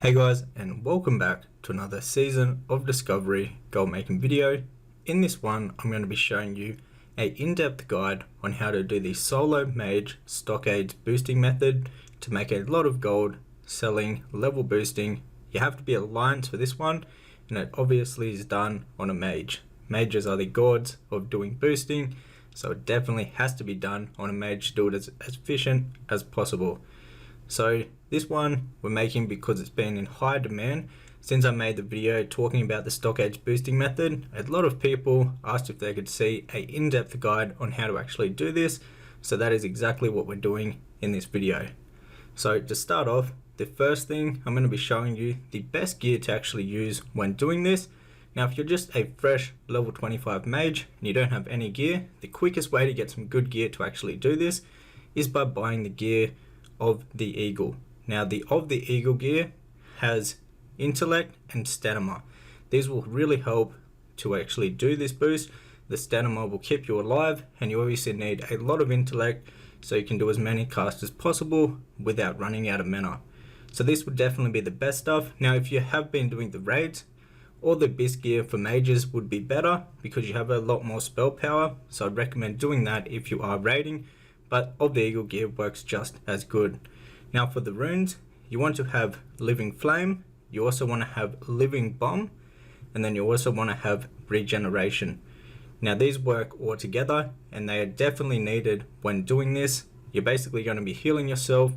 Hey guys, and welcome back to another season of Discovery gold making video. In this one, I'm going to be showing you a in-depth guide on how to do the solo mage stockades boosting method to make a lot of gold selling level boosting. You have to be alliance for this one, and it obviously is done on a mage. Mages are the gods of doing boosting, so it definitely has to be done on a mage to do it as efficient as possible. So this one we're making because it's been in high demand since I made the video talking about the Stockades boosting method. A lot of people asked if they could see a in-depth guide on how to actually do this, so that is exactly what we're doing in this video. So to start off, the first thing I'm going to be showing you the best gear to actually use when doing this. Now if you're just a fresh level 25 mage and you don't have any gear, the quickest way to get some good gear to actually do this is by buying the gear of the Eagle. Now the of the Eagle gear has intellect and stamina. These will really help to actually do this boost. The stamina will keep you alive, and you obviously need a lot of intellect so you can do as many casts as possible without running out of mana. So this would definitely be the best stuff. Now if you have been doing the raids, all the beast gear for mages would be better because you have a lot more spell power, so I'd recommend doing that if you are raiding, but of the Eagle gear works just as good. Now for the runes, you want to have Living Flame, you also want to have Living Bomb, and then you also want to have Regeneration. Now these work all together, and they are definitely needed when doing this. You're basically going to be healing yourself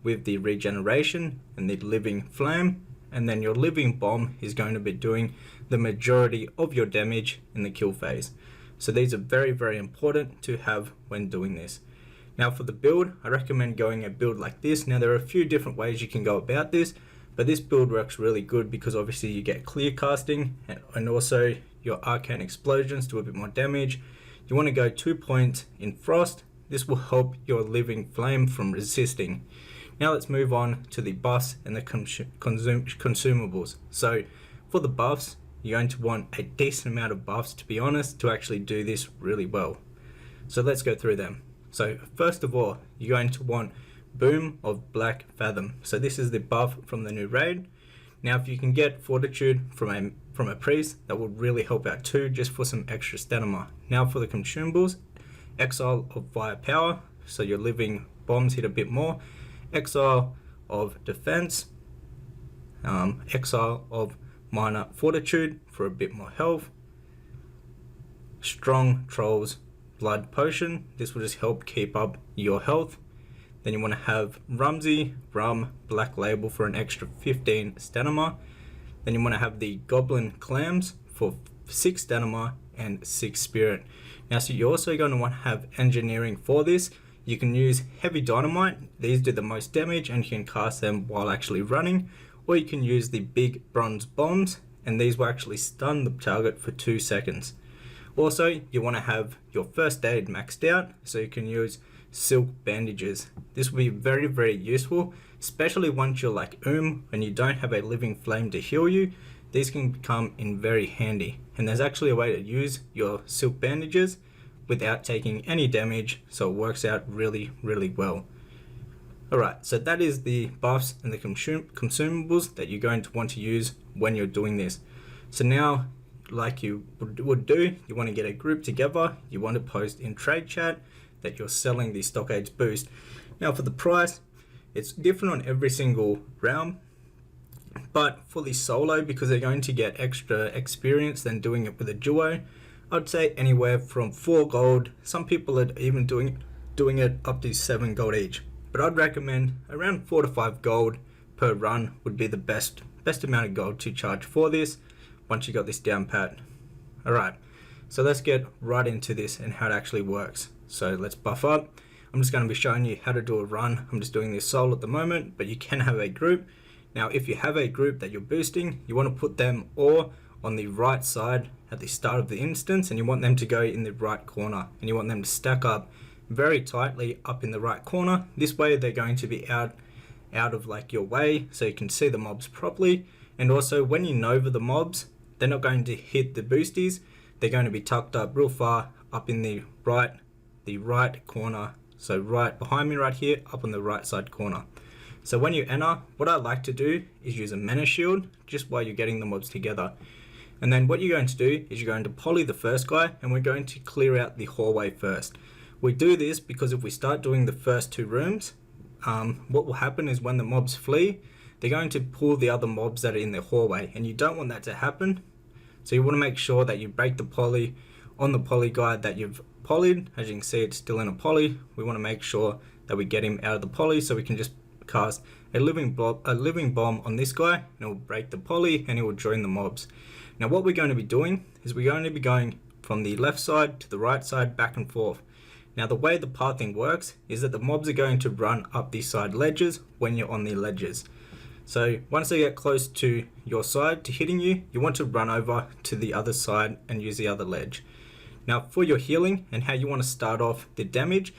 with the Regeneration and the Living Flame, and then your Living Bomb is going to be doing the majority of your damage in the kill phase. So these are very, very important to have when doing this. Now for the build, I recommend going a build like this. Now there are a few different ways you can go about this, but this build works really good because obviously you get clear casting and also your arcane explosions do a bit more damage. You want to go 2 points in frost. This will help your Living Flame from resisting. Now let's move on to the buffs and the consumables. So for the buffs, you're going to want a decent amount of buffs, to be honest, to actually do this really well. So let's go through them. So first of all, you're going to want Boom of Black Fathom. So this is the buff from the new raid. Now if you can get Fortitude from a priest, that will really help out too, just for some extra stamina. Now for the consumables, Exile of Firepower, so your living bombs hit a bit more. Exile of Defense, Exile of Minor Fortitude for a bit more health. Strong Trolls Blood Potion, this will just help keep up your health. Then you want to have Rumsey Rum Black Label for an extra 15 stamina. Then you want to have the Goblin Clams for 6 stamina and 6 spirit. Now so you're also going to want to have engineering for this. You can use Heavy Dynamite, these do the most damage and you can cast them while actually running, or you can use the Big Bronze Bombs and these will actually stun the target for 2 seconds. Also, you want to have your first aid maxed out, so you can use Silk Bandages. This will be very, very useful, especially once you're like and you don't have a Living Flame to heal you. These can come in very handy, and there's actually a way to use your Silk Bandages without taking any damage, so it works out really, really well. Alright, so that is the buffs and the consumables that you're going to want to use when you're doing this. So now, like you would do, you want to get a group together, you want to post in trade chat that you're selling the Stockades boost. Now for the price, it's different on every single realm, but for the solo, because they're going to get extra experience than doing it with a duo, I'd say anywhere from 4 gold, some people are even doing it up to 7 gold each, but I'd recommend around 4 to 5 gold per run would be the best amount of gold to charge for this once you got this down pat. Alright, so let's get right into this and how it actually works. So let's buff up. I'm just going to be showing you how to do a run. I'm just doing this solo at the moment, but you can have a group. Now if you have a group that you're boosting, you want to put them all on the right side at the start of the instance, and you want them to go in the right corner, and you want them to stack up very tightly up in the right corner. This way they're going to be out of like your way, so you can see the mobs properly, and also when you nova the mobs, they're not going to hit the boosties, they're going to be tucked up real far up in the right corner, so right behind me right here, up on the right side corner. So when you enter, what I like to do is use a mana shield just while you're getting the mobs together. And then what you're going to do is you're going to poly the first guy, and we're going to clear out the hallway first. We do this because if we start doing the first 2 rooms, what will happen is when the mobs flee, they're going to pull the other mobs that are in the hallway, and you don't want that to happen. So you want to make sure that you break the poly on the poly guy that you've polyed. As you can see, it's still in a poly. We want to make sure that we get him out of the poly, so we can just cast a living bomb on this guy, and it will break the poly and it will join the mobs. Now what we're going to be doing is we're going to be going from the left side to the right side, back and forth. Now the way the pathing works is that the mobs are going to run up these side ledges when you're on the ledges. So once they get close to your side to hitting you, you want to run over to the other side and use the other ledge. Now for your healing and how you want to start off the damage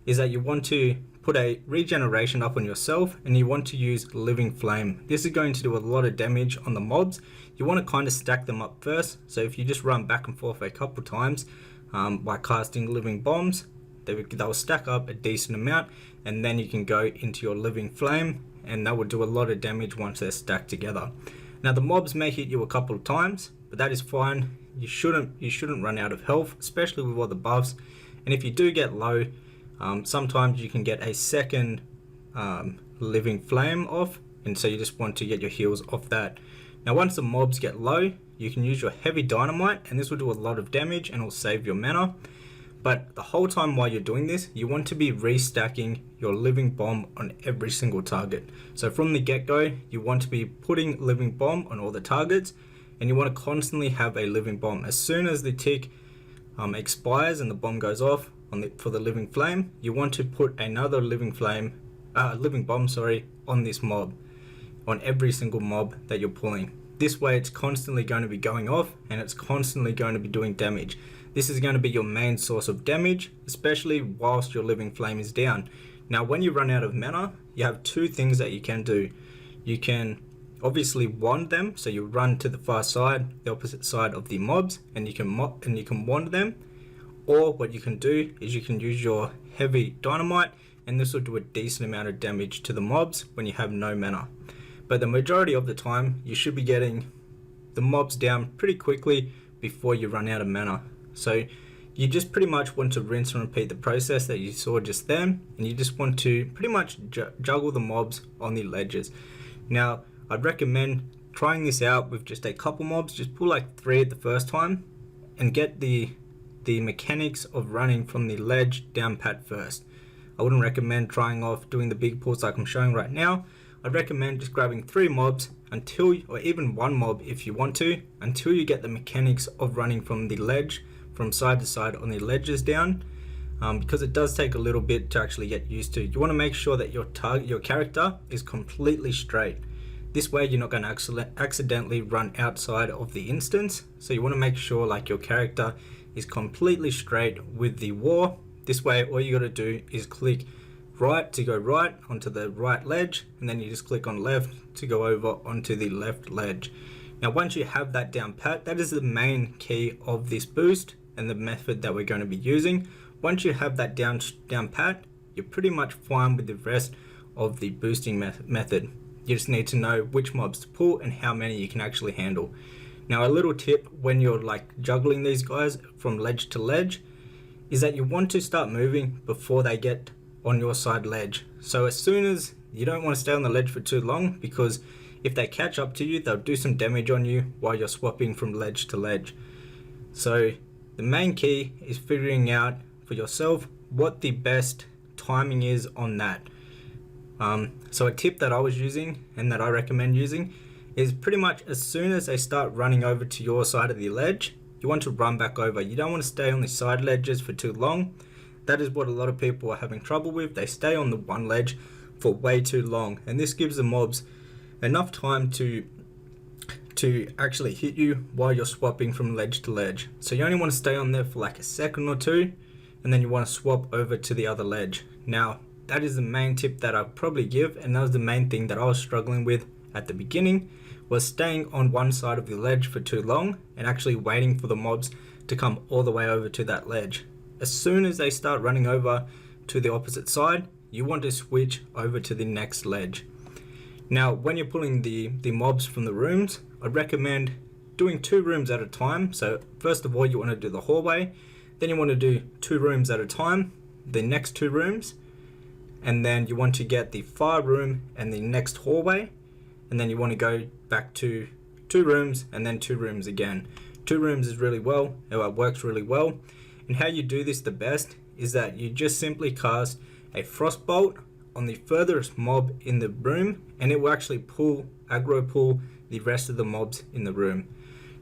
is that you want to put a regeneration up on yourself, and you want to use Living Flame. This is going to do a lot of damage on the mobs. You want to kind of stack them up first. So if you just run back and forth a couple times by casting Living Bombs, they'll stack up a decent amount, and then you can go into your Living Flame, and that will do a lot of damage once they're stacked together. Now the mobs may hit you a couple of times, but that is fine. You shouldn't run out of health, especially with all the buffs. And if you do get low, sometimes you can get a second Living Flame off, and so you just want to get your heals off that. Now once the mobs get low, you can use your Heavy Dynamite, and this will do a lot of damage and will save your mana. But the whole time while you're doing this, you want to be restacking your Living Bomb on every single target. So from the get-go, you want to be putting Living Bomb on all the targets, and you want to constantly have a Living Bomb. As soon as the tick expires and the bomb goes off for the Living Flame, you want to put another Living Bomb on this mob, on every single mob that you're pulling. This way it's constantly going to be going off, and it's constantly going to be doing damage. This is going to be your main source of damage, especially whilst your Living Flame is down. Now when you run out of mana, you have 2 things that you can do. You can obviously wand them, so you run to the far side, the opposite side of the mobs, and you can wand them. Or what you can do is you can use your Heavy Dynamite, and this will do a decent amount of damage to the mobs when you have no mana. But the majority of the time, you should be getting the mobs down pretty quickly before you run out of mana. So you just pretty much want to rinse and repeat the process that you saw just then, and you just want to pretty much juggle the mobs on the ledges. Now I'd recommend trying this out with just a couple mobs. Just pull like 3 at the first time and get the mechanics of running from the ledge down pat first. I wouldn't recommend trying off doing the big pulls like I'm showing right now. I'd recommend just grabbing 3 mobs or even 1 mob if you want to, until you get the mechanics of running from the ledge, from side to side on the ledges down, because it does take a little bit to actually get used to. You want to make sure that your character is completely straight. This way you're not going to accidentally run outside of the instance. So you want to make sure like your character is completely straight with the war. This way all you got to do is click right to go right onto the right ledge, and then you just click on left to go over onto the left ledge. Now once you have that down pat, that is the main key of this boost and the method that we're going to be using. Once you have that down pat, you're pretty much fine with the rest of the boosting method. You just need to know which mobs to pull and how many you can actually handle. Now a little tip when you're like juggling these guys from ledge to ledge is that you want to start moving before they get on your side ledge. So as soon as you don't want to stay on the ledge for too long, because if they catch up to you, they'll do some damage on you while you're swapping from ledge to ledge. So the main key is figuring out for yourself what the best timing is on that. So a tip that I was using and that I recommend using is pretty much as soon as they start running over to your side of the ledge, you want to run back over. You don't want to stay on the side ledges for too long. That is what a lot of people are having trouble with. They stay on the one ledge for way too long, and this gives the mobs enough time to actually hit you while you're swapping from ledge to ledge. So you only want to stay on there for like a second or two, and then you want to swap over to the other ledge. Now that is the main tip that I'll probably give, and that was the main thing that I was struggling with at the beginning, was staying on one side of the ledge for too long and actually waiting for the mobs to come all the way over to that ledge. As soon as they start running over to the opposite side, you want to switch over to the next ledge. Now, when you're pulling the mobs from the rooms, I'd recommend doing 2 rooms at a time. So first of all, you want to do the hallway, then you want to do 2 rooms at a time, the next 2 rooms, and then you want to get the far room and the next hallway, and then you want to go back to 2 rooms and then 2 rooms again. 2 rooms is really well, it works really well. And how you do this the best is that you just simply cast a frostbolt on the furthest mob in the room, and it will actually aggro pull the rest of the mobs in the room.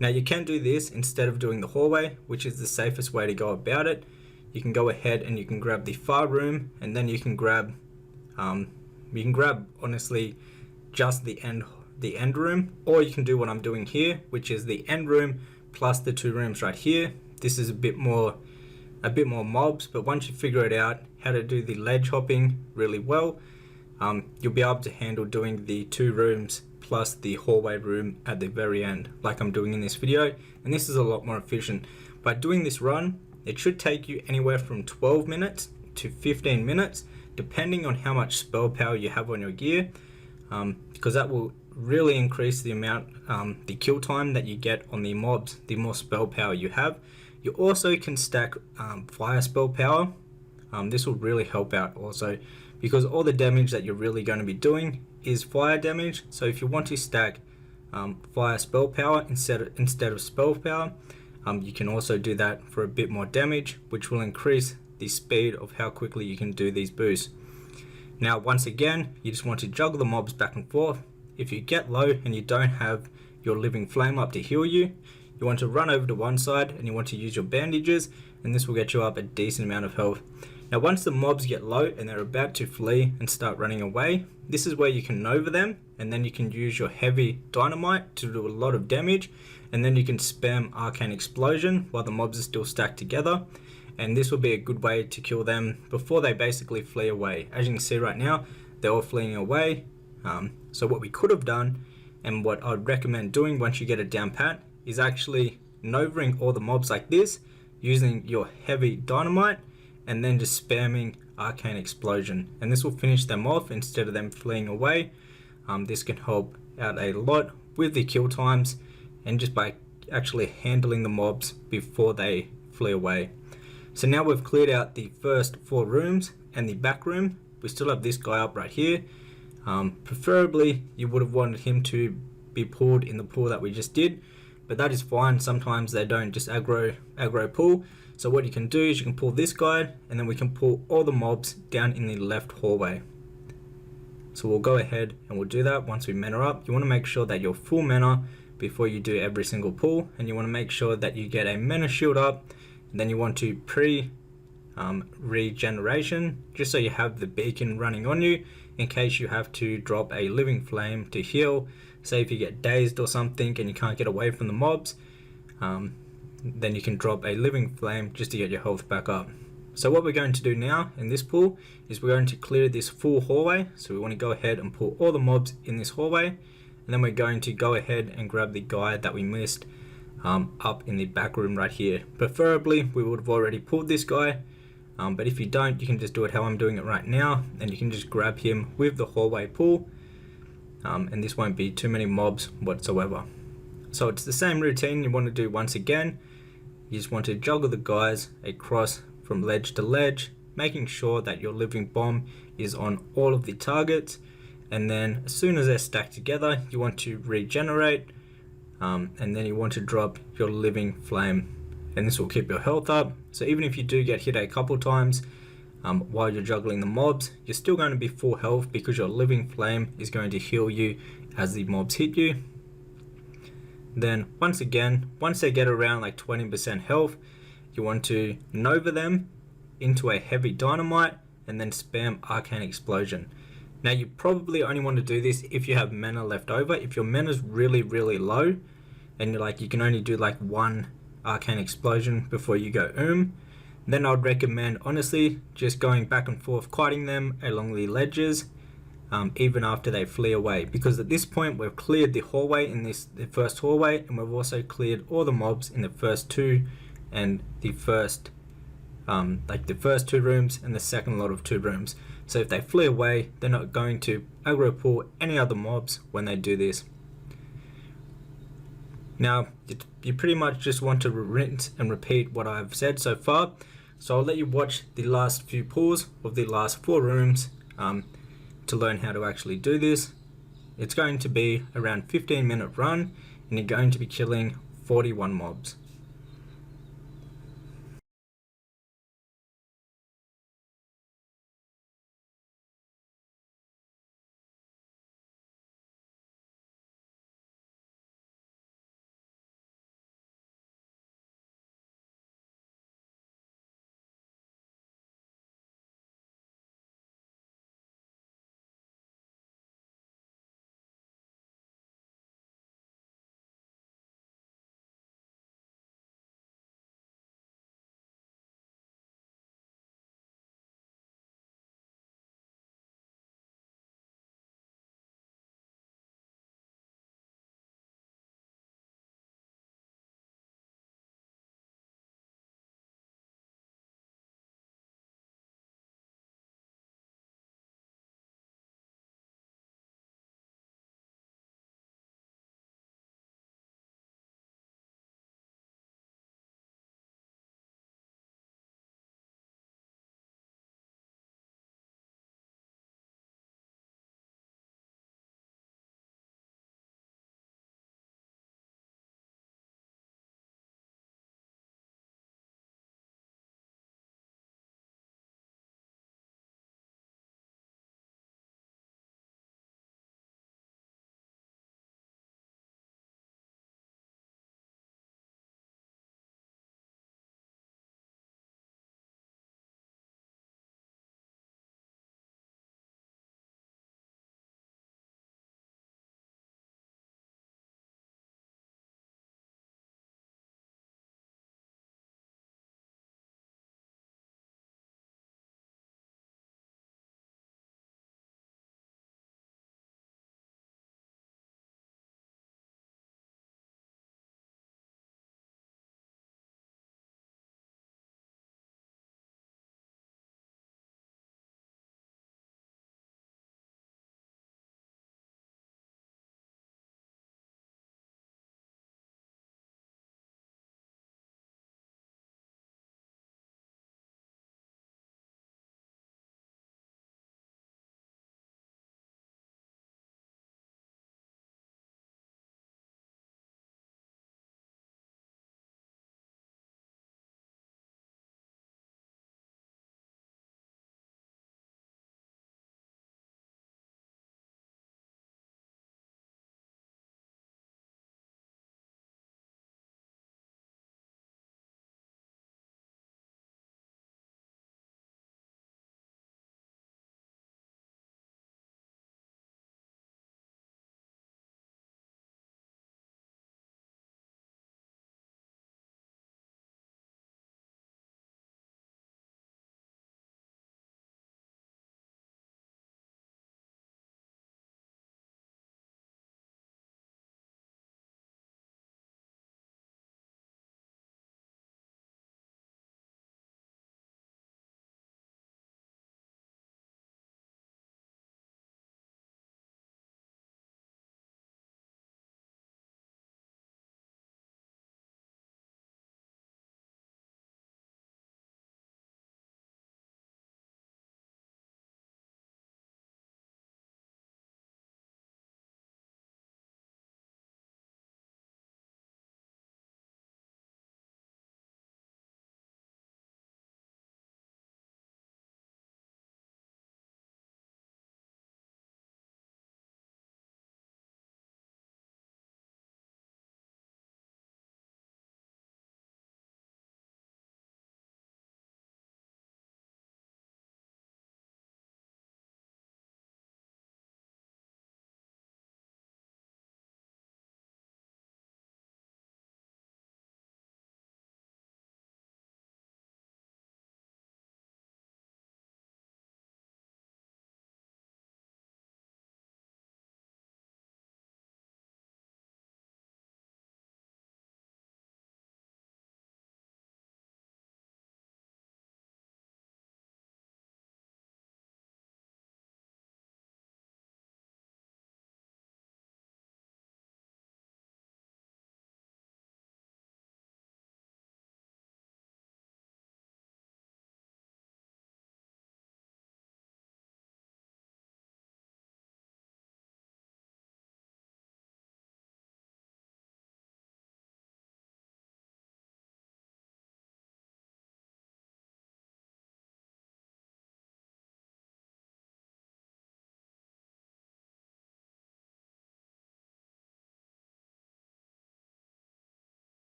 Now you can do this instead of doing the hallway, which is the safest way to go about it. You can go ahead and you can grab the far room, and then you can grab honestly just the end room, or you can do what I'm doing here, which is the end room plus the 2 rooms right here. This is a bit more mobs, but once you figure it out how to do the ledge hopping really well, you'll be able to handle doing the 2 rooms plus the hallway room at the very end, like I'm doing in this video. And this is a lot more efficient. By doing this run, it should take you anywhere from 12 minutes to 15 minutes, depending on how much spell power you have on your gear, because that will really increase the amount, the kill time that you get on the mobs, the more spell power you have. You also can stack fire spell power. This will really help out also, because all the damage that you're really going to be doing is fire damage. So if you want to stack fire spell power instead of spell power, you can also do that for a bit more damage, which will increase the speed of how quickly you can do these boosts. Now, once again, you just want to juggle the mobs back and forth. If you get low and you don't have your living flame up to heal you, you want to run over to one side and you want to use your bandages, and this will get you up a decent amount of health. Now, once the mobs get low and they're about to flee and start running away, this is where you can nova them, and then you can use your heavy dynamite to do a lot of damage, and then you can spam arcane explosion while the mobs are still stacked together, and this will be a good way to kill them before they basically flee away. As you can see right now, they're all fleeing away. So what we could have done, and what I'd recommend doing once you get it down pat, is actually novering all the mobs like this, using your heavy dynamite, and then just spamming arcane explosion, and this will finish them off instead of them fleeing away. This can help out a lot with the kill times, and just by actually handling the mobs before they flee away. So now we've cleared out the first 4 rooms and the back room. We still have this guy up right here. Preferably you would have wanted him to be pulled in the pool that we just did, but that is fine. Sometimes they don't just aggro pull. So what you can do is you can pull this guy, and then we can pull all the mobs down in the left hallway. So we'll go ahead and we'll do that once we mana up. You want to make sure that you're full mana before you do every single pull, and you want to make sure that you get a mana shield up, and then you want to regeneration, just so you have the beacon running on you in case you have to drop a living flame to heal. Say if you get dazed or something and you can't get away from the mobs, then you can drop a living flame just to get your health back up. So what we're going to do now in this pull is we're going to clear this full hallway. So we want to go ahead and pull all the mobs in this hallway, and then we're going to go ahead and grab the guy that we missed up in the back room right here. Preferably we would have already pulled this guy, but if you don't, you can just do it how I'm doing it right now, and you can just grab him with the hallway pull, and this won't be too many mobs whatsoever. So it's the same routine you want to do once again. You just want to juggle the guys across from ledge to ledge, making sure that your living bomb is on all of the targets, and then as soon as they're stacked together, you want to regenerate, and then you want to drop your living flame, and this will keep your health up. So even if you do get hit a couple times while you're juggling the mobs, you're still going to be full health, because your living flame is going to heal you as the mobs hit you. Then once they get around like 20% health, you want to nova them into a heavy dynamite and then spam arcane explosion. Now you probably only want to do this if you have mana left over. If your mana is really low and you can only do like 1 arcane explosion before you go then I'd recommend honestly just going back and forth kiting them along the ledges, even after they flee away, because at this point we've cleared the hallway in the first hallway, and we've also cleared all the mobs in the first 2 and the first 2 rooms and the second lot of 2 rooms. So if they flee away, they're not going to aggro pull any other mobs when they do this. Now, you pretty much just want to rinse and repeat what I've said so far. So I'll let you watch the last few pulls of the last 4 rooms to learn how to actually do this. It's going to be around 15-minute run, and you're going to be killing 41 mobs.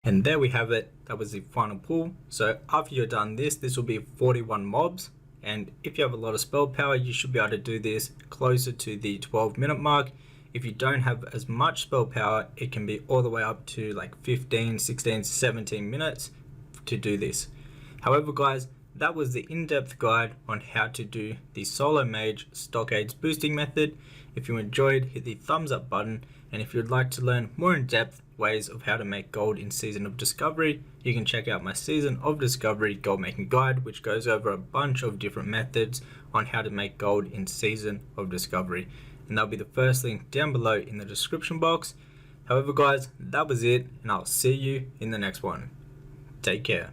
And there we have it. That was the final pull. So after you're done this will be 41 mobs. And if you have a lot of spell power, you should be able to do this closer to the 12-minute mark. If you don't have as much spell power, it can be all the way up to like 15, 16, 17 minutes to do this. However guys, that was the in-depth guide on how to do the solo mage Stockades boosting method. If you enjoyed, hit the thumbs up button, and if you'd like to learn more in-depth ways of how to make gold in Season of Discovery, you can check out my Season of Discovery gold making guide, which goes over a bunch of different methods on how to make gold in Season of Discovery, and that'll be the first link down below in the description box. However guys, that was it, and I'll see you in the next one. Take care.